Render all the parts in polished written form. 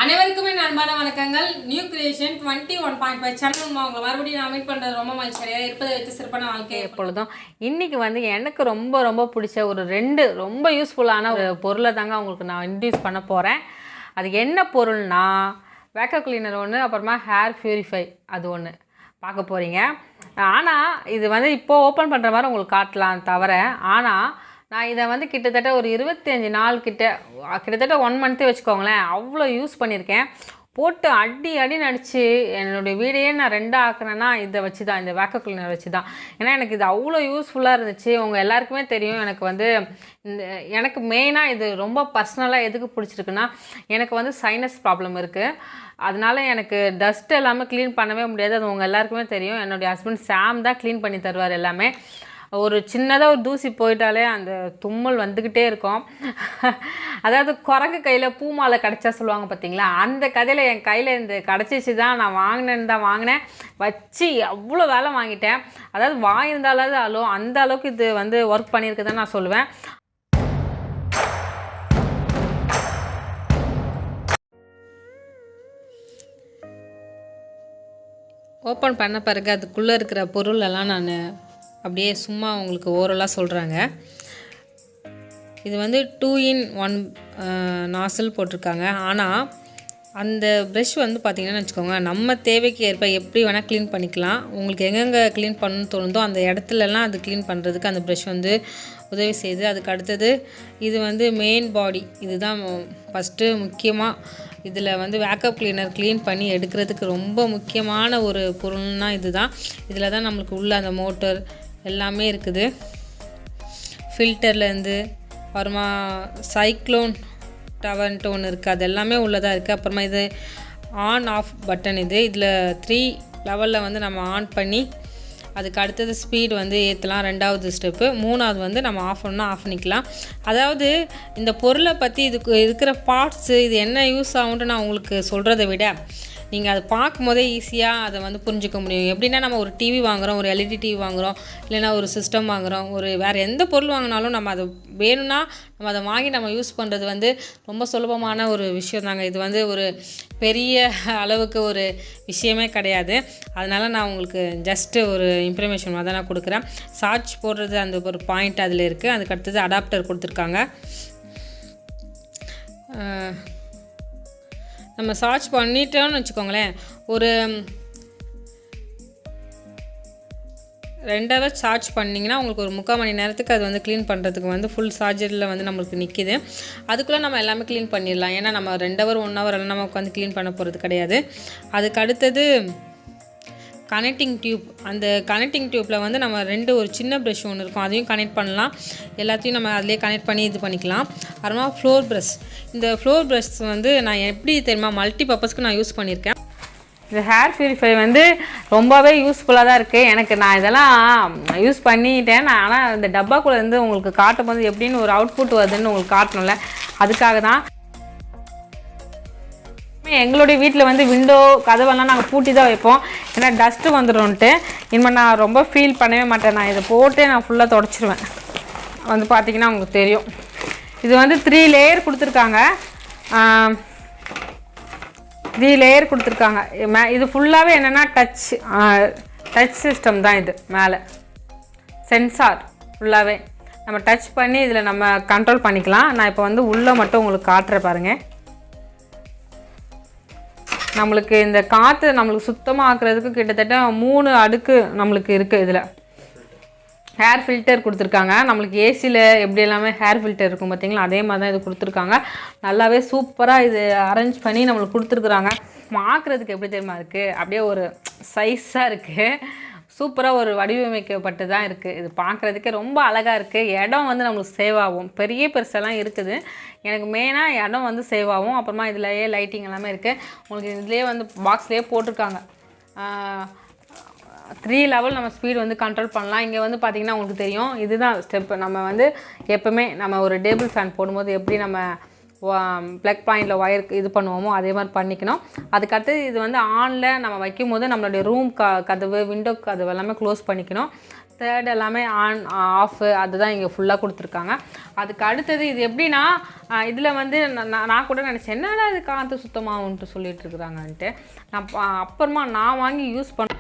அனைவருக்குமே அன்பான வணக்கங்கள். நியூ கிரியேஷன் 21.5 சேனல் உங்களை மறுபடியும் நான் மீட் பண்ணுறது ரொம்ப மகிழ்ச்சியாக இருப்பதை வைத்து சிறப்பான வாழ்க்கை எப்பொழுதும். இன்றைக்கி எனக்கு ரொம்ப பிடிச்ச ஒரு 2 ரொம்ப யூஸ்ஃபுல்லான ஒரு பொருளை தாங்க உங்களுக்கு நான் இன்ட்ரடியூஸ் பண்ண போகிறேன். அது என்ன பொருள்னா வேக்கம் கிளீனர் ஒன்று, அப்புறமா ஹேர் பியூரிஃபை அது ஒன்று பார்க்க போகிறீங்க. ஆனால் இது இப்போது ஓப்பன் பண்ணுற மாதிரி உங்களுக்கு காட்டலாம் தவிர, ஆனால் நான் இதை கிட்டத்தட்ட ஒரு 25 நாள் கிட்டத்தட்ட 1 மந்த்தே வச்சுக்கோங்களேன், அவ்வளோ யூஸ் பண்ணியிருக்கேன். போட்டு அடி நடிச்சு என்னுடைய வீடையே நான் 2 ஆக்குனேன்னா இதை வச்சு தான், இந்த வேக்கம் கிளீனர் வச்சு தான். ஏன்னா எனக்கு இது அவ்வளோ யூஸ்ஃபுல்லாக இருந்துச்சு. உங்கள் எல்லாருக்குமே தெரியும் எனக்கு மெயினாக இது ரொம்ப பர்சனலாக எதுக்கு பிடிச்சிருக்குன்னா, எனக்கு சைனஸ் ப்ராப்ளம் இருக்குது. அதனால எனக்கு டஸ்ட் எல்லாமே க்ளீன் பண்ணவே முடியாது. அது உங்கள் எல்லாருக்குமே தெரியும். என்னுடைய ஹஸ்பண்ட் சாம் தான் க்ளீன் பண்ணி தருவார் எல்லாமே. ஒரு சின்னதாக ஒரு தூசி போயிட்டாலே அந்த தும்மல் வந்துக்கிட்டே இருக்கும். அதாவது குரங்கு கையில் பூ மாலை கிடச்சா சொல்லுவாங்க பார்த்தீங்களா, அந்த கதையில் என் கையில் இந்த கிடச்சிச்சு தான். நான் வாங்கினேன் வச்சு அவ்வளோ வேலை வாங்கிட்டேன். அதாவது வாங்கியிருந்தாலாவது அந்த அளவுக்கு இது ஒர்க் பண்ணியிருக்கு தான் நான் சொல்லுவேன். ஓப்பன் பண்ண பிறகு அதுக்குள்ளே இருக்கிற பொருளெல்லாம் நான் அப்படியே சும்மா உங்களுக்கு ஓரலாக சொல்கிறாங்க. இது 2-in-1 நாசில் போட்டிருக்காங்க. ஆனால் அந்த ப்ரெஷ் பார்த்திங்கன்னா வச்சுக்கோங்க, நம்ம தேவைக்கு ஏற்ப எப்படி வேணால் க்ளீன் பண்ணிக்கலாம். உங்களுக்கு எங்கெங்கே க்ளீன் பண்ணணும்னு தோணுதோ அந்த இடத்துலலாம் அது க்ளீன் பண்ணுறதுக்கு அந்த ப்ரெஷ் உதவி செய்யுது. அதுக்கு அடுத்தது இது மெயின் பாடி, இதுதான் ஃபஸ்ட்டு முக்கியமாக. இதில் வேக்கம் கிளீனர் க்ளீன் பண்ணி எடுக்கிறதுக்கு ரொம்ப முக்கியமான ஒரு பொருள்னால் இது தான். இதில் தான் நம்மளுக்கு உள்ள அந்த மோட்டர் எல்லாமே இருக்குது. ஃபில்டர்லேருந்து அப்புறமா சைக்ளோன் டவர்ன்ட்டு ஒன்று இருக்குது, அது எல்லாமே உள்ளதாக இருக்குது. அப்புறமா இது ஆன் ஆஃப் பட்டன். இதில் 3 லெவலில் நம்ம ஆன் பண்ணி அதுக்கு அடுத்தது ஸ்பீடு ஏற்றலாம். 2வது ஸ்டெப்பு. 3வது நம்ம ஆஃப் பண்ணால் ஆஃப் பண்ணிக்கலாம். அதாவது இந்த பொருளை பற்றி இதுக்கு இருக்கிற பார்ட்ஸு இது என்ன யூஸ் ஆகுன்ட்டு நான் உங்களுக்கு சொல்கிறத விட நீங்கள் அதை பார்க்கும்போதே ஈஸியாக அதை புரிஞ்சுக்க முடியும். எப்படின்னா, நம்ம ஒரு டிவி வாங்குகிறோம், ஒரு எல்இடி டிவி வாங்குகிறோம், இல்லைனா ஒரு சிஸ்டம் வாங்குகிறோம், ஒரு வேறு எந்த பொருள் வாங்கினாலும் நம்ம அதை வேணும்னா நம்ம அதை வாங்கி நம்ம யூஸ் பண்ணுறது ரொம்ப சுலபமான ஒரு விஷயம் தாங்க. இது ஒரு பெரிய அளவுக்கு ஒரு விஷயமே கிடையாது. அதனால் நான் உங்களுக்கு ஜஸ்ட்டு ஒரு இன்ஃபர்மேஷன் தான் நான் கொடுக்குறேன். சார்ஜ் போடுறது அந்த ஒரு பாயிண்ட் அதில் இருக்குது. அதுக்கு அடுத்தது அடாப்டர் கொடுத்துருக்காங்க. நம்ம சார்ஜ் பண்ணிட்டோம்னு வச்சுக்கோங்களேன், ஒரு 2 hours சார்ஜ் பண்ணிங்கன்னா உங்களுக்கு ஒரு 3/4 மணி நேரத்துக்கு அது க்ளீன் பண்ணுறதுக்கு ஃபுல் சார்ஜரில் நம்மளுக்கு நிற்கிது. அதுக்குள்ளே நம்ம எல்லாமே க்ளீன் பண்ணிடலாம். ஏன்னா நம்ம 2 hour 1 hour எல்லாம் நம்ம உட்காந்து க்ளீன் பண்ண போகிறது கிடையாது. அதுக்கு அடுத்தது கனெக்டிங் டியூப். அந்த கனெக்டிங் டியூப்பில் நம்ம 2 ஒரு சின்ன ப்ரஷ் ஒன்று இருக்கும், அதையும் கனெக்ட் பண்ணலாம். எல்லாத்தையும் நம்ம அதிலே கனெக்ட் பண்ணி இது பண்ணிக்கலாம். அப்புறமா ஃப்ளோர் ப்ரஷ். இந்த ஃப்ளோர் ப்ரஷ் நான் எப்படி தெரியுமா மல்டி பர்பஸ்க்கு நான் யூஸ் பண்ணியிருக்கேன். இந்த ஹேர் பியூரிஃபை ரொம்பவே யூஸ்ஃபுல்லாக தான் இருக்குது. நான் இதெல்லாம் யூஸ் பண்ணிட்டேன். ஆனால் இந்த டப்பாக்குள்ளேருந்து உங்களுக்கு காட்டும் போது எப்படின்னு ஒரு அவுட்புட் வருதுன்னு உங்களுக்கு காட்டணும்ல, அதுக்காக தான். எங்களுடைய வீட்டில் விண்டோ கதவெல்லாம் நாங்கள் பூட்டி தான் வைப்போம். ஏன்னா டஸ்ட்டு வந்துடும்ன்ட்டு. இனிமேல் நான் ரொம்ப ஃபீல் பண்ணவே மாட்டேன். நான் இதை போட்டு நான் ஃபுல்லாக தொடச்சிருவேன். பார்த்திங்கன்னா உங்களுக்கு தெரியும். இது 3 லேயர் கொடுத்துருக்காங்க. 3 லேயர் கொடுத்துருக்காங்க. இது ஃபுல்லாகவே என்னென்னா டச் சிஸ்டம் தான். இது மேலே சென்சார் ஃபுல்லாகவே நம்ம டச் பண்ணி இதில் நம்ம கண்ட்ரோல் பண்ணிக்கலாம். நான் இப்போ உள்ளே மட்டும் உங்களுக்கு காட்டுறேன் பாருங்கள். நம்மளுக்கு இந்த காற்று நம்மளுக்கு சுத்தமாக ஆக்குறதுக்கு கிட்டத்தட்ட 3 அடுக்கு நம்மளுக்கு இருக்குது. இதில் ஹேர் ஃபில்டர் கொடுத்துருக்காங்க. நம்மளுக்கு ஏசியில் எப்படி எல்லாமே ஹேர் ஃபில்டர் இருக்கும் பார்த்திங்களா, அதே மாதிரி தான் இது கொடுத்துருக்காங்க. நல்லாவே சூப்பராக இது அரேஞ்ச் பண்ணி நம்மளுக்கு கொடுத்துருக்குறாங்க. பார்க்குறதுக்கு எப்படி தெரியுமா இருக்குது, அப்படியே ஒரு சைஸாக இருக்குது. சூப்பராக ஒரு வடிவமைக்கப்பட்டு தான் இருக்குது. இது பார்க்குறதுக்கே ரொம்ப அழகாக இருக்குது. இடம் நம்மளுக்கு சேவ் ஆகும். பெருசெல்லாம் இருக்குது. எனக்கு மெயினாக இடம் சேவ் ஆகும். அப்புறமா இதுலேயே லைட்டிங் எல்லாமே இருக்குது. உங்களுக்கு இதுலேயே பாக்ஸ்லேயே போட்டிருக்காங்க. 3 லெவல் நம்ம ஸ்பீடு கண்ட்ரோல் பண்ணலாம். இங்கே பார்த்திங்கன்னா உங்களுக்கு தெரியும், இதுதான் ஸ்டெப்பு. நம்ம எப்போவுமே நம்ம ஒரு டேபிள் ஃபேன் போடும்போது எப்படி நம்ம ப்ளக் பாயிண்டில் ஒயர் இது பண்ணுவோமோ அதே மாதிரி பண்ணிக்கணும். அதுக்கடுத்து இது ஆனில் நம்ம வைக்கும் போது நம்மளுடைய ரூம் கதவு, விண்டோ கதவு எல்லாமே க்ளோஸ் பண்ணிக்கணும். தேர்ட் எல்லாமே ஆன் ஆஃப் அதுதான் இங்கே ஃபுல்லாக கொடுத்துருக்காங்க. அதுக்கு அடுத்தது இது எப்படின்னா இதில் வந்து நான் கூட நினச்சேன் என்னடா இது காற்று சுத்தமாகுன்ட்டு சொல்லிட்டு இருக்கிறாங்கன்ட்டு. நான் அப்புறமா நான் வாங்கி யூஸ் பண்ண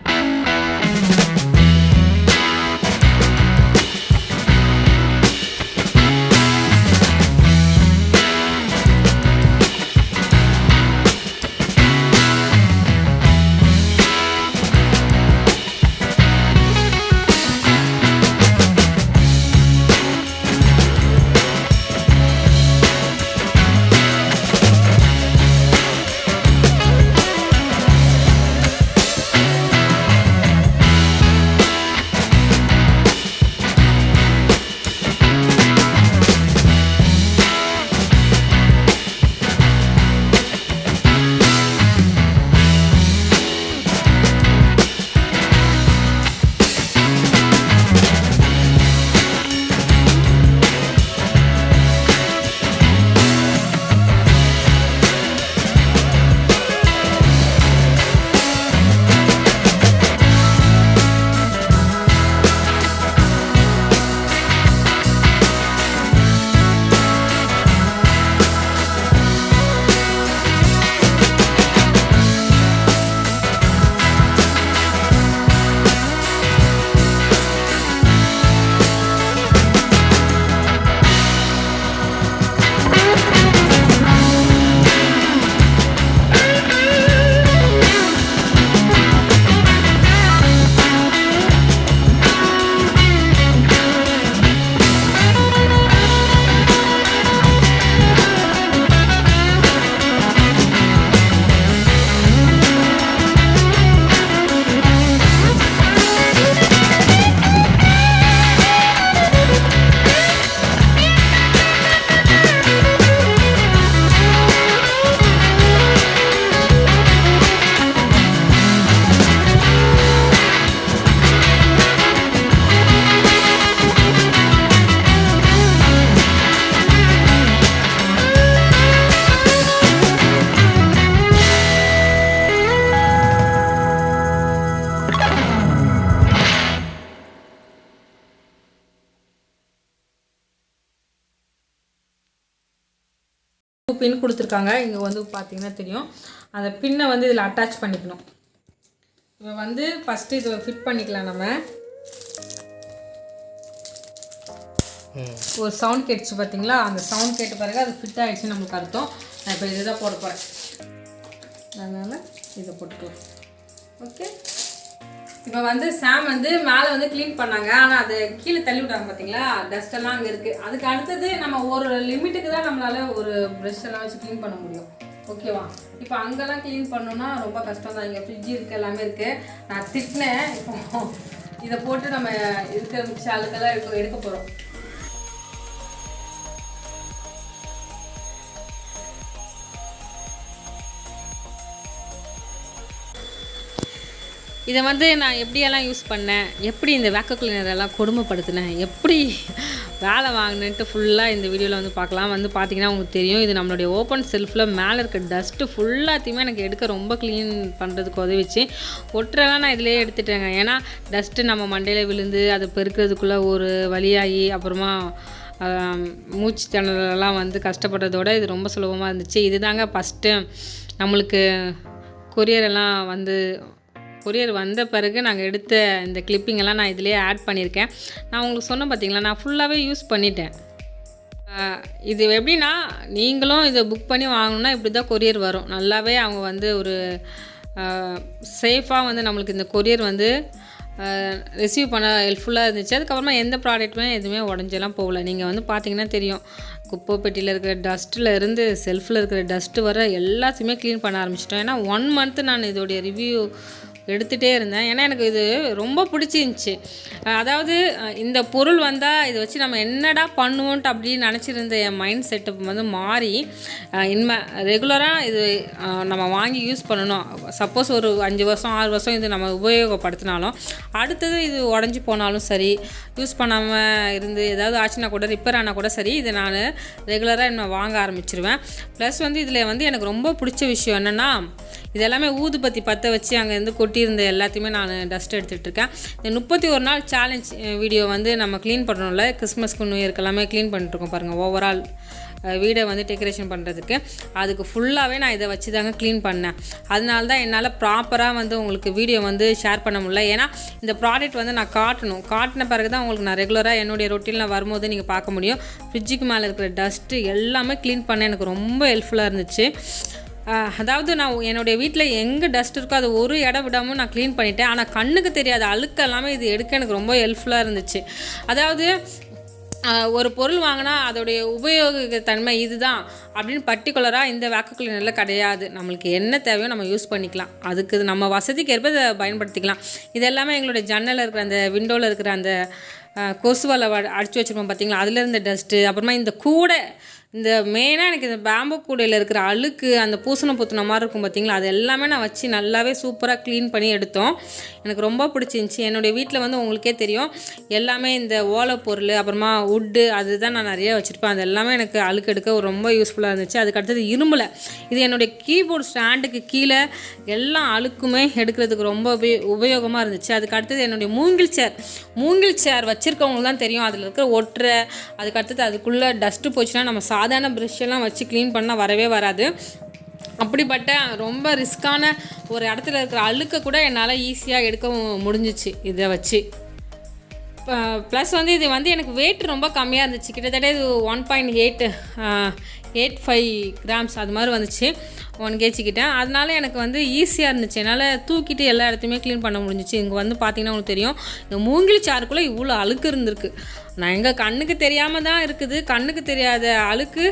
பின் கொடுத்துருக்காங்க. இங்கே வந்து பார்த்தீங்கன்னா தெரியும் அந்த பின்னை வந்து இதில் அட்டாச் பண்ணிக்கணும். இப்போ வந்து ஃபஸ்ட்டு இதை ஃபிட் பண்ணிக்கலாம். நம்ம ஒரு சவுண்ட் கேட்டுச்சு பார்த்தீங்களா, அந்த சவுண்ட் கேட்ட பிறகு அது ஃபிட் ஆகிடுச்சு நம்மளுக்கு அர்த்தம். நான் இப்போ இதை தான் போட போகிறேன், அதனால் இதை போட்டுக்கலாம். ஓகே, இப்போ வந்து சாம் வந்து மேலே வந்து க்ளீன் பண்ணாங்க, ஆனால் அதை கீழே தள்ளி விட்டாங்க பார்த்தீங்களா, டஸ்ட்டெல்லாம் அங்கே இருக்குது. அதுக்கு அடுத்தது நம்ம ஒரு லிமிட்டுக்கு தான் நம்மளால் ஒரு ப்ரெஷ் எல்லாம் வச்சு க்ளீன் பண்ண முடியும். ஓகேவா, இப்போ அங்கெல்லாம் க்ளீன் பண்ணோன்னா ரொம்ப கஷ்டம் தான். இங்கே ஃப்ரிட்ஜ் இருக்குது, எல்லாமே இருக்குது. நான் திட்டினேன். இப்போ இதை போட்டு நம்ம இருக்கிற மிச்ச ஆளுக்கெல்லாம் எடுக்க போகிறோம். இதை வந்து நான் எப்படியெல்லாம் யூஸ் பண்ணேன், எப்படி இந்த வேக்யூம் கிளீனரெல்லாம் கொடுமைப்படுத்தினேன், எப்படி வேலை வாங்கினேன்ட்டு ஃபுல்லாக இந்த வீடியோவில் வந்து பார்க்கலாம். வந்து பார்த்திங்கன்னா உங்களுக்கு தெரியும், இது நம்மளுடைய ஓப்பன் செல்ஃபில் மேலே இருக்க டஸ்ட்டு ஃபுல்லாத்தையுமே எனக்கு எடுக்க ரொம்ப க்ளீன் பண்ணுறதுக்கு உதவிச்சு. ஒட்டுறலாம் நான் இதிலே எடுத்துட்டேங்க. ஏன்னா டஸ்ட்டு நம்ம மண்டையில் விழுந்து அதை பெருக்கிறதுக்குள்ளே ஒரு வழியாகி அப்புறமா மூச்சு திணறலாம் வந்து கஷ்டப்படுறதோட இது ரொம்ப சுலபமாக இருந்துச்சு. இது தாங்க ஃபஸ்ட்டு நம்மளுக்கு கொரியர் வந்த பிறகு நாங்கள் எடுத்த இந்த கிளிப்பிங்கெல்லாம் நான் இதிலே ஆட் பண்ணியிருக்கேன். நான் உங்களுக்கு சொன்னேன் பார்த்தீங்களா, நான் ஃபுல்லாகவே யூஸ் பண்ணிட்டேன். இது எப்படின்னா, நீங்களும் இதை புக் பண்ணி வாங்கணுன்னா இப்படி தான் கொரியர் வரும். நல்லாவே அவங்க வந்து ஒரு சேஃபாக வந்து நம்மளுக்கு இந்த கொரியர் வந்து ரிசீவ் பண்ண ஹெல்ப்ஃபுல்லாக இருந்துச்சு. அதுக்கப்புறமா எந்த ப்ராடக்ட்டுமே எதுவுமே உடஞ்செல்லாம் போகல. நீங்கள் வந்து பார்த்திங்கன்னா தெரியும், குப்பை பெட்டியில் இருக்கிற டஸ்ட்டில் இருந்து செல்ஃபில் இருக்கிற டஸ்ட்டு வர எல்லாத்தையுமே க்ளீன் பண்ண ஆரம்பிச்சிட்டோம். ஏன்னா 1 month நான் இதோடைய ரிவ்யூ எடுத்துகிட்டே இருந்தேன். ஏன்னா எனக்கு இது ரொம்ப பிடிச்சிருந்துச்சி. அதாவது இந்த பொருள் வந்தால் இதை வச்சு நம்ம என்னடா பண்ணுவோன்ட்டு அப்படின்னு நினச்சிருந்த என் மைண்ட் செட்டப் வந்து மாறி ரெகுலராக இது நம்ம வாங்கி யூஸ் பண்ணணும். சப்போஸ் ஒரு 5 வருஷம் 6 வருஷம் இது நம்ம உபயோகப்படுத்தினாலும் அடுத்தது இது உடஞ்சி போனாலும் சரி, யூஸ் பண்ணாமல் இருந்து ஏதாவது ஆச்சுன்னா கூட ரிப்பேர் ஆனால் கூட சரி, இதை நான் ரெகுலராக இன்னும் வாங்க ஆரம்பிச்சிருவேன். ப்ளஸ் வந்து இதில் வந்து எனக்கு ரொம்ப பிடிச்ச விஷயம் என்னென்னா, இது எல்லாமே ஊதுபத்தி பற்ற வச்சு அங்கேருந்து கொட்டியிருந்த எல்லாத்தையுமே நான் டஸ்ட் எடுத்துகிட்டு இருக்கேன். இந்த 31 நாள் சேலஞ்ச் வீடியோ வந்து நம்ம க்ளீன் பண்ணணும்ல, கிறிஸ்மஸ்க்கு நியூ இயர்க்கு எல்லாமே க்ளீன் பண்ணிட்டுருக்கோம் பாருங்கள். ஓவரால் வீடை வந்து டெக்கரேஷன் பண்ணுறதுக்கு அதுக்கு ஃபுல்லாகவே நான் இதை வச்சு தாங்க க்ளீன் பண்ணேன். அதனால தான் என்னால் ப்ராப்பராக வந்து உங்களுக்கு வீடியோ வந்து ஷேர் பண்ண முடியல. ஏன்னா இந்த ப்ராடக்ட் வந்து நான் காட்டின பிறகு தான் உங்களுக்கு நான் ரெகுலராக என்னுடைய ரொட்டீனில் வரும்போது நீங்கள் பார்க்க முடியும். ஃப்ரிட்ஜுக்கு மேலே இருக்கிற டஸ்ட்டு எல்லாமே க்ளீன் பண்ண எனக்கு ரொம்ப ஹெல்ப்ஃபுல்லாக இருந்துச்சு. அதாவது நான் என்னுடைய வீட்டில் எங்கே டஸ்ட் இருக்கோ அது ஒரு இடம் விடாமல் நான் க்ளீன் பண்ணிட்டேன். ஆனால் கண்ணுக்கு தெரியாத அழுக்கு எல்லாமே இது எடுக்க எனக்கு ரொம்ப ஹெல்ப்ஃபுல்லாக இருந்துச்சு. அதாவது ஒரு பொருள் வாங்கினா அதோடைய உபயோக தன்மை இதுதான் அப்படின்னு பர்டிகுலராக இந்த வேக்யூம் கிளீனரில் கிடையாது. நம்மளுக்கு என்ன தேவையோ நம்ம யூஸ் பண்ணிக்கலாம், அதுக்கு நம்ம வசதிக்கு ஏற்ப இதை பயன்படுத்திக்கலாம். இது எல்லாமே எங்களுடைய ஜன்னலில் இருக்கிற அந்த விண்டோவில் இருக்கிற அந்த கொசுவலை அடித்து வச்சுருப்போம் பார்த்தீங்களா, அதில் இருந்த டஸ்ட்டு. அப்புறமா இந்த கூடை, இந்த மெயினாக எனக்கு இந்த பேம்பு கூடையில் இருக்கிற அழுக்கு, அந்த பூசணம் பூத்தின மாதிரி இருக்கும் பார்த்தீங்களா, அது எல்லாமே நான் வச்சு நல்லாவே சூப்பராக க்ளீன் பண்ணி எடுத்தோம். எனக்கு ரொம்ப பிடிச்சிருந்துச்சி. என்னுடைய வீட்டில் வந்து உங்களுக்கே தெரியும் எல்லாமே இந்த ஓலை பொருள், அப்புறமா வுட்டு, அதுதான் நான் நிறைய வச்சுருப்பேன். அது எல்லாமே எனக்கு அழுக்கு எடுக்க ரொம்ப யூஸ்ஃபுல்லாக இருந்துச்சு. அதுக்கு அடுத்தது இரும்பில் இது என்னுடைய கீபோர்ட் ஸ்டாண்டுக்கு கீழே எல்லா அழுக்குமே எடுக்கிறதுக்கு ரொம்ப உபயோகமாக இருந்துச்சு. அதுக்கு அடுத்தது என்னுடைய மூங்கில் சேர் வச்சுருக்கவங்களுக்கு தான் தெரியும் அதில் இருக்கிற ஒற்றை. அதுக்கு அடுத்தது அதுக்குள்ளே டஸ்ட்டு போச்சுன்னா நம்ம சாதாரண ப்ரஷ் எல்லாம் வச்சு க்ளீன் பண்ணால் வரவே வராது. அப்படிப்பட்ட ரொம்ப ரிஸ்க்கான ஒரு இடத்துல இருக்கிற அழுக்க கூட என்னால் ஈஸியாக எடுக்க முடிஞ்சிச்சு இதை வச்சு. ப்ளஸ் வந்து இது வந்து எனக்கு வெயிட் ரொம்ப கம்மியாக இருந்துச்சு. கிட்டத்தட்ட இது 1.85 கிராம்ஸ் அது மாதிரி வந்துச்சு, 1 kg கிட்ட. அதனால எனக்கு வந்து ஈஸியாக இருந்துச்சு. என்னால் தூக்கிட்டு எல்லா இடத்தையுமே க்ளீன் பண்ண முடிஞ்சிச்சு. இங்கே வந்து பார்த்திங்கன்னா உங்களுக்கு தெரியும் இந்த மூங்கில் சாருக்குள்ளே இவ்வளோ அழுக்கு இருந்திருக்கு. நான் எங்கள் கண்ணுக்கு தெரியாமல் தான் இருக்குது, கண்ணுக்கு தெரியாத அழுக்கு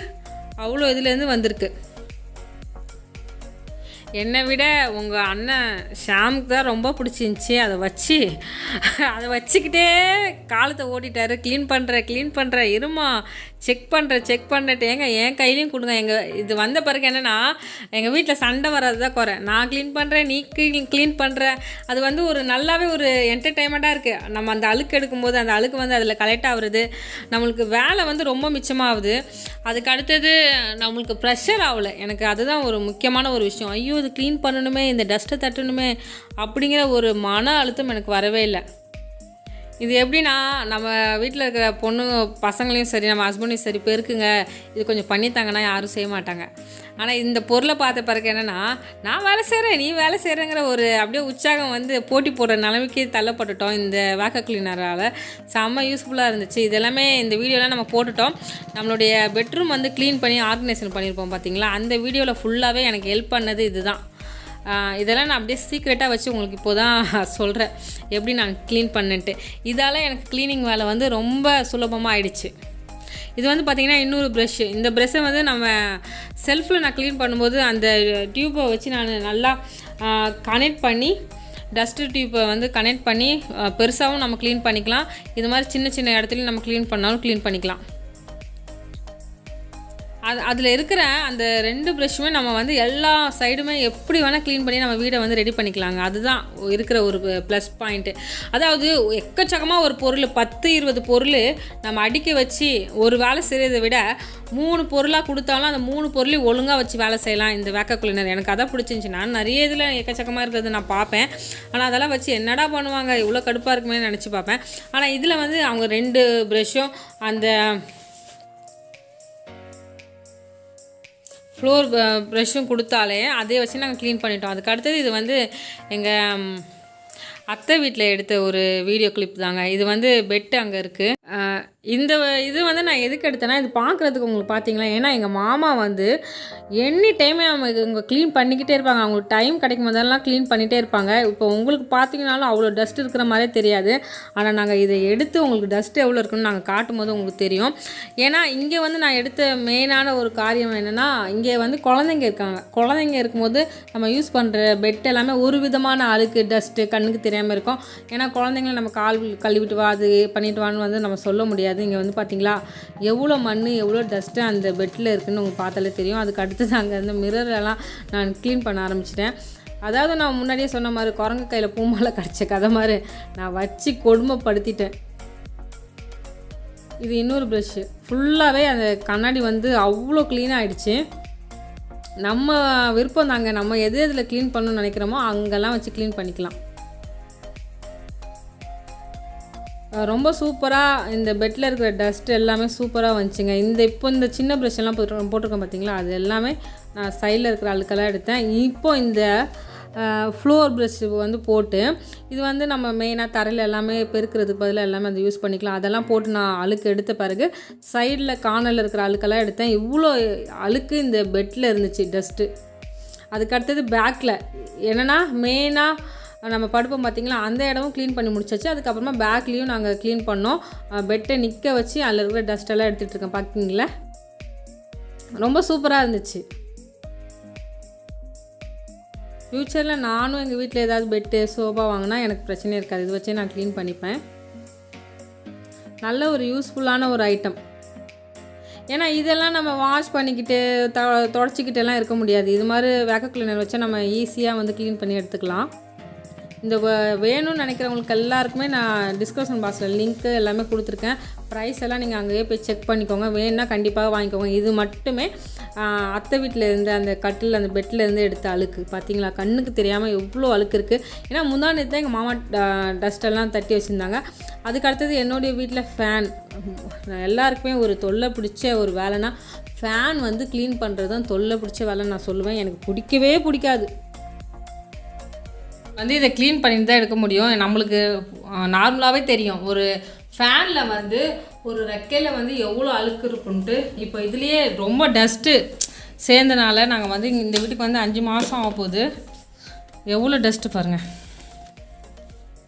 அவ்வளோ இதுலேருந்து வந்திருக்கு. என்னை விட உங்கள் அண்ணன் ஷாமுக்கு தான் ரொம்ப பிடிச்சிருந்துச்சி. அதை வச்சுக்கிட்டே காலத்தை ஓட்டிட்டார். க்ளீன் பண்ணுற இருமா செக் பண்ணுறேன். என் கையிலையும் கொடுங்க. இது வந்த பிறகு என்னென்னா எங்கள் வீட்டில் சண்டை வராது தான் குறை. நான் க்ளீன் பண்ணுறேன், நீ க்ளீன் பண்ணுற. அது வந்து ஒரு நல்லாவே ஒரு என்டர்டெயின்மெண்ட்டாக இருக்குது. நம்ம அந்த அழுக்கு எடுக்கும்போது அந்த அழுக்கு வந்து அதில் கலெக்ட் ஆகுறது, நம்மளுக்கு வேலை வந்து ரொம்ப மிச்சமாகுது. அதுக்கு அடுத்தது நம்மளுக்கு ப்ரெஷர் ஆகலை. எனக்கு அதுதான் ஒரு முக்கியமான ஒரு விஷயம். ஐயோ இது க்ளீன் பண்ணணுமே, இந்த டஸ்ட்டை தட்டணுமே அப்படிங்கிற ஒரு மன அழுத்தம் எனக்கு வரவே இல்லை. இது எப்படின்னா நம்ம வீட்டில் இருக்கிற பசங்களையும் சரி நம்ம ஹஸ்பண்டையும் சரி பெருக்குங்க இது கொஞ்சம் பண்ணித்தாங்கன்னா யாரும் செய்ய மாட்டாங்க. ஆனால் இந்த பொருளை பார்த்த பிறகு என்னென்னா நான் வேலை செய்கிறேன் நீ வேலை செய்கிறேங்கிற ஒரு அப்படியே உற்சாகம் வந்து போட்டி போடுற நிலைமைக்கு தள்ளப்பட்டுட்டோம் இந்த வேக்யூம் கிளீனரால். செம்ம யூஸ்ஃபுல்லாக இருந்துச்சு. இதெல்லாமே இந்த வீடியோலாம் நம்ம போட்டுட்டோம். நம்மளுடைய பெட்ரூம் வந்து க்ளீன் பண்ணி ஆர்கனைசேஷன் பண்ணியிருப்போம் பார்த்தீங்களா, அந்த வீடியோவில் ஃபுல்லாகவே எனக்கு ஹெல்ப் பண்ணது இதுதான். இதெல்லாம் நான் அப்படியே சீக்ரெட்டாக வச்சு உங்களுக்கு இப்போ தான் சொல்கிறேன் எப்படி நான் க்ளீன் பண்ணிட்டு. இதால் எனக்கு க்ளீனிங் வேலை வந்து ரொம்ப சுலபமாக ஆயிடுச்சு. இது வந்து பார்த்திங்கன்னா இன்னொரு ப்ரெஷ்ஷு. இந்த ப்ரெஷ்ஷை வந்து நம்ம செல்ஃபில் நான் க்ளீன் பண்ணும்போது அந்த டியூப்பை வச்சு நான் நல்லா கனெக்ட் பண்ணி டஸ்ட்டு டியூப்பை வந்து கனெக்ட் பண்ணி பெருசாகவும் நம்ம க்ளீன் பண்ணிக்கலாம். இது மாதிரி சின்ன சின்ன இடத்துலையும் நம்ம க்ளீன் பண்ணாலும் க்ளீன் பண்ணிக்கலாம். அதில் இருக்கிற அந்த 2 ப்ரஷ்ஷுமே நம்ம வந்து எல்லா சைடுமே எப்படி வேணால் க்ளீன் பண்ணி நம்ம வீடை வந்து ரெடி பண்ணிக்கலாங்க. அதுதான் இருக்கிற ஒரு ப்ளஸ் பாயிண்ட்டு. அதாவது எக்கச்சக்கமாக ஒரு பொருள் 10-20 பொருள் நம்ம அடுக்கி வச்சு ஒரு வேலை செய்கிறத விட 3 பொருளாக கொடுத்தாலும் அந்த 3 பொருளையும் ஒழுங்காக வச்சு வேலை செய்யலாம் இந்த வேக்யூம் கிளீனர். எனக்கு அதான் பிடிச்சிருந்துச்சி. நான் நிறைய இதில் எக்கச்சக்கமாக இருக்கிறது நான் பார்ப்பேன். ஆனால் அதெல்லாம் வச்சு என்னடா பண்ணுவாங்க இவ்வளோ கடுப்பாக இருக்குமே நினச்சி பார்ப்பேன். ஆனால் இதில் வந்து அவங்க 2 ப்ரஷ்ஷும் அந்த ஃப்ளோர் ப்ரஷ்ஷும் கொடுத்தாலே அதே வச்சு நாங்கள் க்ளீன் பண்ணிட்டோம். அதுக்கு அடுத்தது இது வந்து எங்கள் அத்தை வீட்டில் எடுத்த ஒரு வீடியோ கிளிப் தாங்க. இது வந்து பெட்டு அங்கே இருக்குது. இந்த இது வந்து நான் எதுக்கு எடுத்தேன்னா இது பார்க்குறதுக்கு உங்களுக்கு பார்த்தீங்களா, ஏன்னா எங்கள் மாமா வந்து எனி டைமே அவங்க இவங்க க்ளீன் பண்ணிக்கிட்டே இருப்பாங்க. அவங்களுக்கு டைம் கிடைக்கும் போதெல்லாம் க்ளீன் பண்ணிகிட்டே இருப்பாங்க. இப்போ உங்களுக்கு பார்த்தீங்கன்னாலும் அவ்வளோ டஸ்ட் இருக்கிற மாதிரியே தெரியாது. ஆனால் நாங்கள் இதை எடுத்து உங்களுக்கு டஸ்ட் எவ்வளோ இருக்குன்னு நாங்கள் காட்டும் போது உங்களுக்கு தெரியும். ஏன்னா இங்கே வந்து நான் எடுத்த மெயினான ஒரு காரியம் என்னென்னா இங்கே வந்து குழந்தைங்க இருக்காங்க. குழந்தைங்க இருக்கும்போது நம்ம யூஸ் பண்ணுற பெட் எல்லாமே ஒரு விதமான அழுக்கு டஸ்ட்டு கண்ணுக்கு தெரியாமல் இருக்கும். ஏன்னா குழந்தைங்கள நம்ம கால் கழுவிட்டு வா அது பண்ணிட்டு வான்னு வந்து நம்ம சொல்ல முடியாது. இங்கே வந்து பார்த்தீங்களா எவ்வளோ மண் எவ்வளோ டஸ்ட்டு அந்த பெட்டில் இருக்குதுன்னு உங்களுக்கு பார்த்தாலே தெரியும். அதுக்கு அடுத்தது அங்கே இருந்த மிரரெல்லாம் நான் க்ளீன் பண்ண ஆரம்பிச்சிட்டேன். அதாவது நான் முன்னாடியே சொன்ன மாதிரி குரங்கு கையில் பூமாலை கடிச்ச கதை மாதிரி நான் வச்சு கொடுமைப்படுத்திட்டேன். இது இன்னொரு ப்ரஷ்ஷு ஃபுல்லாகவே அந்த கண்ணாடி வந்து அவ்வளோ க்ளீனாக ஆகிடுச்சு. நம்ம விருப்பம் தாங்க, நம்ம எது எதில் க்ளீன் பண்ணணும்னு நினைக்கிறோமோ அங்கெல்லாம் வச்சு க்ளீன் பண்ணிக்கலாம். ரொம்ப சூப்பராக இந்த பெட்டில் இருக்கிற டஸ்ட் எல்லாமே சூப்பராக வந்துச்சுங்க. இப்போ இந்த சின்ன ப்ரஷ் எல்லாம் போட்டிருக்கேன் பார்த்தீங்களா, அது எல்லாமே நான் சைடில் இருக்கிற அழுக்கெல்லாம் எடுத்தேன். இப்போ இந்த ஃப்ளோர் ப்ரஷ் வந்து போட்டு இது வந்து நம்ம மெயினாக தரையில் எல்லாமே பெருக்கிறதுக்கு பதிலாக எல்லாமே அதை யூஸ் பண்ணிக்கலாம். அதெல்லாம் போட்டு நான் அழுக்கு எடுத்த பிறகு சைடில் கார்னரில் இருக்கிற அழுக்கெல்லாம் எடுத்தேன். இவ்வளோ அழுக்கு இந்த பெட்டில் இருந்துச்சு டஸ்ட்டு. அதுக்கடுத்தது பேக்கில் என்னென்னா மெயினாக நம்ம படுப்போம் பார்த்திங்களா, அந்த இடமும் க்ளீன் பண்ணி முடிச்சாச்சு. அதுக்கப்புறமா பேக்லேயும் நாங்கள் க்ளீன் பண்ணோம். பெட்டை நிற்க வச்சு அதில் இருக்கிற டஸ்ட்டெல்லாம் எடுத்துகிட்டு இருக்கேன் பார்த்திங்களா. ரொம்ப சூப்பராக இருந்துச்சு. ஃப்யூச்சரில் நானும் எங்கள் வீட்டில் ஏதாவது பெட்டு சோஃபா வாங்கினா எனக்கு பிரச்சனை இருக்காது. இது வச்சே நான் க்ளீன் பண்ணிப்பேன். நல்ல ஒரு யூஸ்ஃபுல்லான ஒரு ஐட்டம். ஏன்னா இதெல்லாம் நம்ம வாஷ் பண்ணிக்கிட்டு தொடச்சிக்கிட்டெல்லாம் இருக்க முடியாது. இது மாதிரி வேக்யூம் கிளீனர் வச்சா நம்ம ஈஸியாக வந்து க்ளீன் பண்ணி எடுத்துக்கலாம். இந்த வேணும்னு நினைக்கிறவங்களுக்கு எல்லாருக்குமே நான் டிஸ்கிரிப்ஷன் பாக்ஸில் லிங்க்கு எல்லாமே கொடுத்துருக்கேன். ப்ரைஸ் எல்லாம் நீங்கள் அங்கேயே போய் செக் பண்ணிக்கோங்க. வேணும்னா கண்டிப்பாக வாங்கிக்கோங்க. இது மட்டுமே அத்தை வீட்டில் இருந்து அந்த கட்டில் அந்த பெட்டில் இருந்து எடுத்த அழுக்கு பார்த்தீங்களா, கண்ணுக்கு தெரியாமல் எவ்வளோ அழுக்கு இருக்குது. ஏன்னா முந்தானி தான் எங்கள் மாமா டஸ்ட்டெல்லாம் தட்டி வச்சுருந்தாங்க. அதுக்கு அடுத்தது என்னுடைய வீட்டில் ஃபேன். எல்லாருக்குமே ஒரு தொல்லை பிடிச்ச ஒரு வேலைனா ஃபேன் வந்து க்ளீன் பண்ணுறது தான் தொல்லை பிடிச்ச வேலைன்னு நான் சொல்லுவேன். எனக்கு பிடிக்கவே பிடிக்காது. வந்து இதை க்ளீன் பண்ணிட்டு தான் எடுக்க முடியும். நம்மளுக்கு நார்மலாகவே தெரியும் ஒரு ஃபேனில் வந்து ஒரு ரெக்கையில் வந்து எவ்வளோ அழுக்கு இருக்குன்ட்டு. இப்போ இதுலேயே ரொம்ப டஸ்ட்டு சேர்ந்தனால நாங்கள் வந்து இந்த வீட்டுக்கு வந்து 5 மாதம் ஆக போகுது. எவ்வளோ டஸ்ட்டு பாருங்கள்.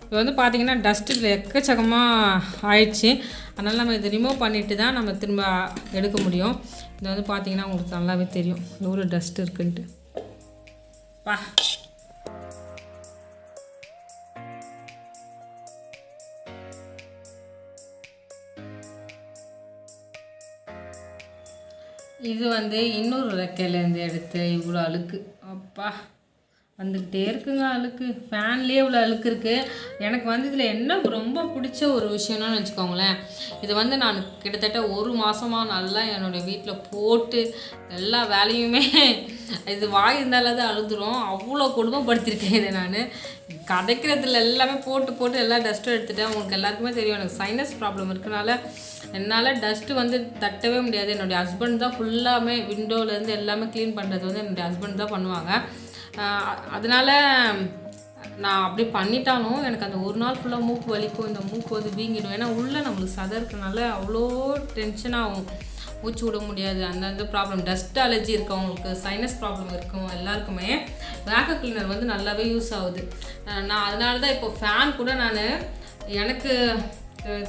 இப்போ வந்து பார்த்திங்கன்னா டஸ்ட்டு இதில் எக்கச்சக்கமாக ஆயிடுச்சு. அதனால் நம்ம இதை ரிமூவ் பண்ணிவிட்டு தான் நம்ம திரும்ப எடுக்க முடியும். இது வந்து பார்த்திங்கன்னா உங்களுக்கு நல்லாவே தெரியும் எவ்வளோ டஸ்ட்டு இருக்குன்ட்டு. பா இது வந்து இன்னொரு ரெக்கையிலேருந்து எடுத்து இவ்வளோ அழுக்கு. அப்பா வந்துக்கிட்டே இருக்குங்க அழுக்கு. ஃபேன்லேயே இவ்வளோ அழுக்கு இருக்குது. எனக்கு வந்து இதில் என்ன ரொம்ப பிடிச்ச ஒரு விஷயம்னு வச்சுக்கோங்களேன், இது வந்து நான் கிட்டத்தட்ட 1 மாதமாக நல்லா என்னுடைய வீட்டில் போட்டு எல்லா வேலையுமே இது வாய் இருந்தாலும் தான் அழுதுரும். அவ்வளோ கொடுமைப்படுத்திருக்கேன். இதை நான் கதைக்கிறதுல எல்லாமே போட்டு எல்லா டஸ்ட்டும் எடுத்துட்டேன். உங்களுக்கு எல்லாருக்குமே தெரியும் எனக்கு சைனஸ் ப்ராப்ளம் இருக்கனால என்னால் டஸ்ட்டு வந்து தட்டவே முடியாது. என்னுடைய ஹஸ்பண்ட் தான் ஃபுல்லாமே விண்டோலேருந்து எல்லாமே க்ளீன் பண்ணுறது வந்து என்னுடைய ஹஸ்பண்ட் தான் பண்ணுவாங்க. அதனால் நான் அப்படி பண்ணிட்டாலும் எனக்கு அந்த ஒரு நாள் ஃபுல்லாக மூக்கு வலிக்கும். இந்த மூக்கு வந்து வீங்கிடும். ஏன்னா உள்ளே நம்மளுக்கு சதை இருக்கனால அவ்வளோ டென்ஷனாகும். மூச்சு விட முடியாது. அந்த ப்ராப்ளம் டஸ்ட் அலர்ஜி இருக்கவங்களுக்கு, சைனஸ் ப்ராப்ளம் இருக்கும் எல்லாருக்குமே வேக்யூம் கிளீனர் வந்து நல்லாவே யூஸ் ஆகுது. நான் அதனால தான் இப்போ ஃபேன் கூட எனக்கு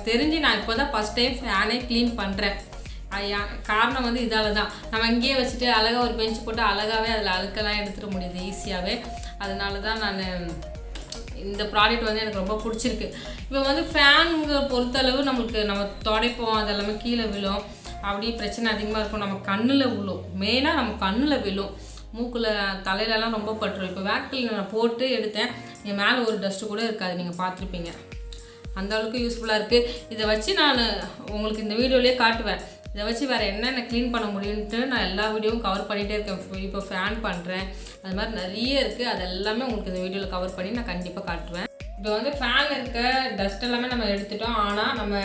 தெரிஞ்சு நான் இப்போ தான் ஃபஸ்ட் டைம் ஃபேனே க்ளீன் பண்ணுறேன். காரணம் வந்து இதால் தான். நம்ம இங்கேயே வச்சுட்டு அழகாக ஒரு பெஞ்சு போட்டு அழகாகவே அதில் அழுக்கெல்லாம் எடுத்துகிட முடியுது ஈஸியாகவே. அதனால தான் நான் இந்த ப்ராடக்ட் வந்து எனக்கு ரொம்ப பிடிச்சிருக்கு. இப்போ வந்து ஃபேனுங்க பொறுத்தளவு நம்ம துடைப்போம், அதெல்லாமே கீழே விழும். அப்படியே பிரச்சனை அதிகமாக இருக்கும். நம்ம கண்ணில் விழும். மெயினாக நம்ம கண்ணில் விழும். மூக்கில் தலையிலலாம் ரொம்ப பட்டுரும். இப்போ வேக்யூம் நான் போட்டு எடுத்தேன். என் மேலே ஒரு டஸ்ட்டு கூட இருக்காது. நீங்கள் பார்த்துருப்பீங்க. அந்த அளவுக்கு யூஸ்ஃபுல்லாக இருக்குது. இதை வச்சு நான் உங்களுக்கு இந்த வீடியோலேயே காட்டுவேன். இதை வச்சு வேறு என்னென்ன க்ளீன் பண்ண முடியும்ன்ட்டு நான் எல்லா வீடியோவும் கவர் பண்ணிகிட்டே இருக்கேன். இப்போ ஃபேன் பண்ணுறேன், அது மாதிரி நிறைய இருக்குது. அது எல்லாமே உங்களுக்கு இந்த வீடியோவில் கவர் பண்ணி நான் கண்டிப்பாக காட்டுவேன். இப்போ வந்து ஃபேன் இருக்க டஸ்ட் எல்லாமே நம்ம எடுத்துட்டோம். ஆனால் நம்ம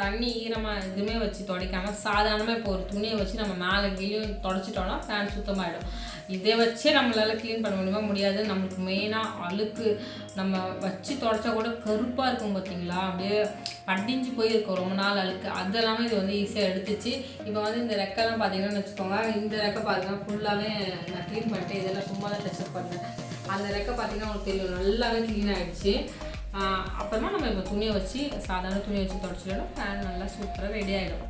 தண்ணி ஈரமாக எதுவுமே வச்சு துடைக்காமல் சாதாரணமாக இப்போ ஒரு துணியை வச்சு நம்ம மேலே கீழேயும் துடைச்சிட்டோம்னா ஃபேன் சுத்தமாகிடும். இதை வச்சே நம்மளால் க்ளீன் பண்ண முடியாது. நம்மளுக்கு மெயினாக அழுக்கு நம்ம வச்சு துடைச்சா கூட கருப்பாக இருக்கும் பார்த்தீங்களா, அப்படியே படிஞ்சு போயிருக்கும் ரொம்ப நாள் அழுக்கு. அதெல்லாமே இது வந்து ஈஸியாக எடுத்துச்சு. இப்போ வந்து இந்த ரெக்கெல்லாம் பார்த்தீங்கன்னு வச்சுக்கோங்க. இந்த ரெக்கை பார்த்தீங்கன்னா ஃபுல்லாகவே நான் க்ளீன் பண்ணிட்டேன். இதெல்லாம் சும்மா தான் டச்சப் பண்ணேன். அந்த ரெக்கை பார்த்தீங்கன்னா உங்களுக்கு தெரியும் நல்லாவே க்ளீன் ஆகிடுச்சு. அப்புறமா நம்ம இப்போ துணியை வச்சு சாதாரண துணியை வச்சு துடைச்சிடணும். ஃபேன் நல்லா சூப்பராக ரெடி ஆகிடும்.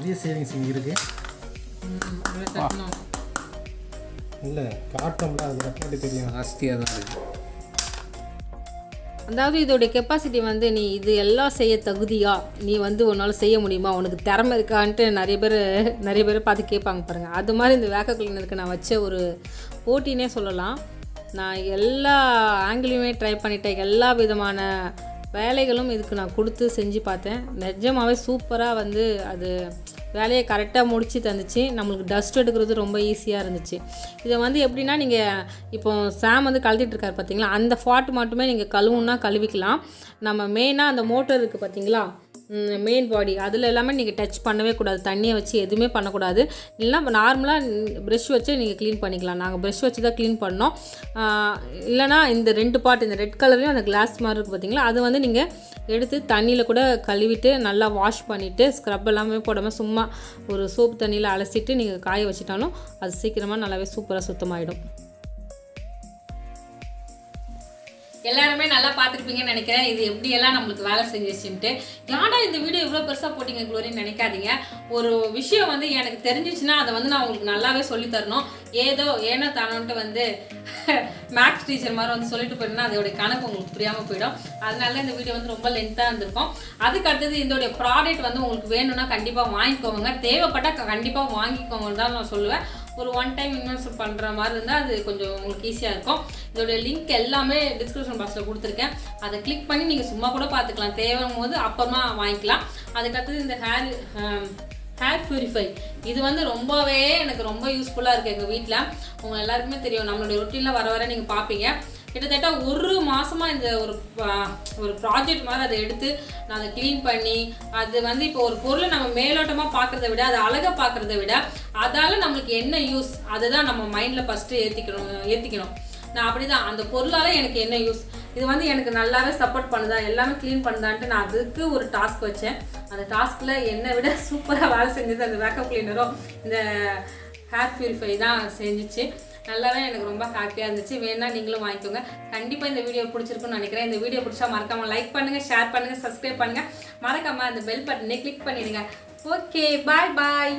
பெரிய சேவிங்ஸ் இங்கே இருக்குது. இல்லை காட்டம்ல அது கட்டாட்டி தெரியும், ஜாஸ்தியாக தான் இருக்குது. அதாவது இதோடைய கெப்பாசிட்டி வந்து நீ இது எல்லாம் செய்ய தகுதியா, நீ வந்து உன்னால் செய்ய முடியுமா, உனக்கு திறமை இருக்கான்ட்டு நிறைய பேர் பார்த்து கேட்பாங்க பாருங்கள். அது மாதிரி இந்த வேக்கம் கிளீனருக்கு நான் வச்ச ஒரு போட்டினே சொல்லலாம். நான் எல்லா ஆங்கிலையுமே ட்ரை பண்ணிட்டேன், எல்லா விதமான வேலைகளும் இதுக்கு நான் கொடுத்து செஞ்சு பார்த்தேன். நிஜமாகவே சூப்பராக வந்து அது வேலையை கரெக்டாக முடித்து தந்துச்சு. நம்மளுக்கு டஸ்ட் எடுக்கிறது ரொம்ப ஈஸியாக இருந்துச்சு. இதை வந்து எப்படின்னா, நீங்கள் இப்போ சாம் வந்து கழுத்திட்டுருக்காரு பார்த்தீங்களா, அந்த ஃபாட் மட்டுமே நீங்கள் கழுவுன்னா கழுவிக்கலாம். நம்ம மெயினாக அந்த மோட்டர் இருக்குது பார்த்தீங்களா, மெயின் பாடி, அதில் எல்லாமே நீங்கள் டச் பண்ணவே கூடாது. தண்ணியை வச்சு எதுவுமே பண்ணக்கூடாது. இல்லைனா நார்மலாக ப்ரெஷ் வச்சு நீங்கள் க்ளீன் பண்ணிக்கலாம். நாங்கள் ப்ரெஷ் வச்சு தான் க்ளீன் பண்ணோம். இல்லைனா இந்த 2 பார்ட், இந்த ரெட் கலர்லேயும் அந்த கிளாஸ் மாதிரி இருக்குது பார்த்தீங்களா, அது வந்து நீங்கள் எடுத்து தண்ணியில் கூட கழுவிட்டு நல்லா வாஷ் பண்ணிவிட்டு ஸ்க்ரப் எல்லாமே போடாமல் சும்மா ஒரு சோப்பு தண்ணியில் அலசிட்டு நீங்கள் காய வச்சிட்டாலும் அது சீக்கிரமாக நல்லாவே சூப்பராக சுத்தமாகிடும். எல்லாருமே நல்லா பார்த்துருப்பீங்கன்னு நினைக்கிறேன். இது எப்படியெல்லாம் நம்மளுக்கு வேலை செஞ்சிச்சுன்ட்டு. யாடா இந்த வீடியோ இவ்வளோ பெருசாக போட்டிங்க க்ளோரின்னு நினைக்காதீங்க. ஒரு விஷயம் வந்து எனக்கு தெரிஞ்சிச்சுன்னா அதை வந்து நான் உங்களுக்கு நல்லாவே சொல்லித்தரணும். ஏனோ தானோன்ட்டு வந்து மேக்ஸ் டீச்சர் மாதிரி வந்து சொல்லிட்டு போயிருந்தா அதோடைய கணக்கு உங்களுக்கு புரியாமல் போயிடும். அதனால இந்த வீடியோ வந்து ரொம்ப லென்த்தாக இருந்திருக்கும். அதுக்கு அடுத்தது இதோடைய ப்ராடக்ட் வந்து உங்களுக்கு வேணும்னா கண்டிப்பாக வாங்கிக்கோங்க. தேவைப்பட்டால் கண்டிப்பாக வாங்கிக்கோங்கன்னு தான் நான் சொல்லுவேன். ஒரு 1 டைம் இன்வெஸ்ட் பண்ணுற மாதிரி இருந்தால் அது கொஞ்சம் உங்களுக்கு ஈஸியாக இருக்கும். இதோடைய லிங்க் எல்லாமே டிஸ்கிரிப்ஷன் பாக்ஸில் கொடுத்துருக்கேன். அதை கிளிக் பண்ணி நீங்கள் சும்மா கூட பார்த்துக்கலாம். தேவையும் போது அப்புறமா வாங்கிக்கலாம். அதுக்கடுத்தது இந்த ஹேர் பியூரிஃபை, இது வந்து ரொம்பவே எனக்கு ரொம்ப யூஸ்ஃபுல்லாக இருக்குது. எங்கள் வீட்டில் உங்கள் எல்லாருக்குமே தெரியும், நம்மளுடைய ரொட்டீனில் வர நீங்கள் பார்ப்பீங்க. கிட்டத்தட்ட 1 மாதமாக இந்த ஒரு ப்ராஜெக்ட் மாதிரி அதை எடுத்து நான் அதை க்ளீன் பண்ணி, அது வந்து இப்போ ஒரு பொருளை நம்ம மேலோட்டமாக பார்க்குறத விட, அதை அழகாக பார்க்குறத விட, அதால் நம்மளுக்கு என்ன யூஸ் அதுதான் நம்ம மைண்டில் ஃபஸ்ட்டு ஏற்றிக்கணும். நான் அப்படி தான், அந்த பொருளால் எனக்கு என்ன யூஸ், இது வந்து எனக்கு நல்லாவே சப்போர்ட் பண்ணுதா, எல்லாமே க்ளீன் பண்ணுதான்ட்டு நான் அதுக்கு ஒரு டாஸ்க் வச்சேன். அந்த டாஸ்கில் என்னை விட சூப்பராக வேலை செஞ்சது அந்த வேக்கம் கிளீனரும் இந்த ஹேர் பியூரிஃபை தான் செஞ்சிச்சு. நல்லாவே எனக்கு ரொம்ப ஹாப்பியாக இருந்துச்சு. வேணா நீங்களும் வாங்கிக்கோங்க. கண்டிப்பாக இந்த வீடியோ பிடிச்சிருக்குன்னு நினைக்கிறேன். இந்த வீடியோ பிடிச்சா மறக்காமல் லைக் பண்ணுங்கள், ஷேர் பண்ணுங்கள், சப்ஸ்கிரைப் பண்ணுங்கள். மறக்காமல் அந்த பெல் பட்டனை கிளிக் பண்ணிடுங்க. ஓகே, பாய்.